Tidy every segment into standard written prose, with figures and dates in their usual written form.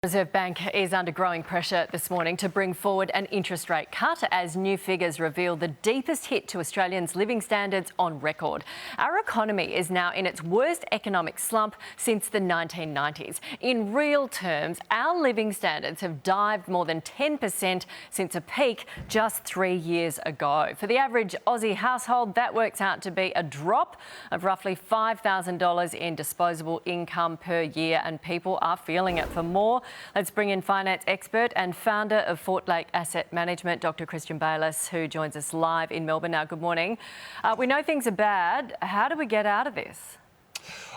Reserve Bank is under growing pressure this morning to bring forward an interest rate cut as new figures reveal the deepest hit to Australians' living standards on record. Our economy is now in its worst economic slump since the 1990s. In real terms, our living standards have dived more than 10% since a peak just 3 years ago. For the average Aussie household, that works out to be a drop of roughly $5,000 in disposable income per year, and people are feeling it. For more, let's bring in finance expert and founder of Fortlake Asset Management, Dr. Christian Bayliss, who joins us live in Melbourne now. Good morning. We know things are bad. How do we get out of this?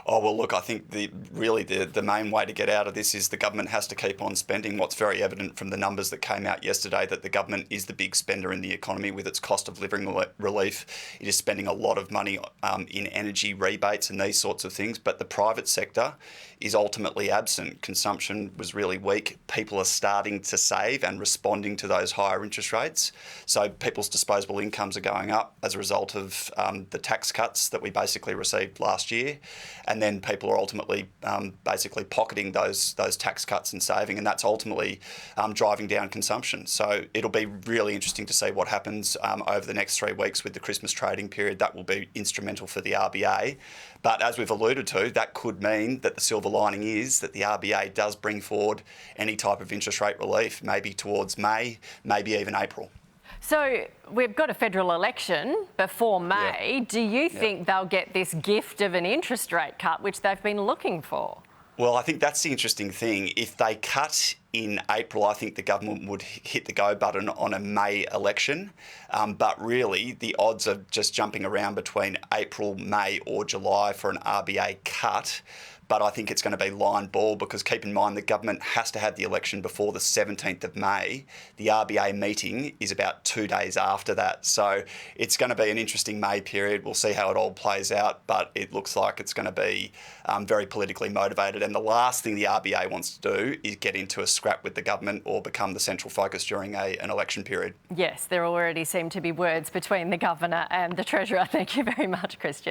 Oh, well, look, I think the main way to get out of this is the government has to keep on spending. What's very evident from the numbers that came out yesterday, that the government is the big spender in the economy with its cost of living relief. It is spending a lot of money in energy rebates and these sorts of things, but the private sector is ultimately absent. Consumption was really weak. People are starting to save and responding to those higher interest rates. So people's disposable incomes are going up as a result of the tax cuts that we basically received last year. And then people are ultimately basically pocketing those tax cuts and saving, and that's ultimately driving down consumption. So it'll be really interesting to see what happens over the next 3 weeks with the Christmas trading period. That will be instrumental for the RBA. But as we've alluded to, that could mean that the silver lining is that the RBA does bring forward any type of interest rate relief, maybe towards May, maybe even April. So we've got a federal election before May. Yeah. Do you think they'll get this gift of an interest rate cut, which they've been looking for? Well, I think that's the interesting thing. If they cut in April, I think the government would hit the go button on a May election. But really, the odds are just jumping around between April, May or July for an RBA cut. But I think it's going to be line ball, because keep in mind the government has to have the election before the 17th of May. The RBA meeting is about 2 days after that. So it's going to be an interesting May period. We'll see how it all plays out, but it looks like it's going to be very politically motivated. And the last thing the RBA wants to do is get into a scrap with the government or become the central focus during an election period. Yes, there already seem to be words between the Governor and the Treasurer. Thank you very much, Christian.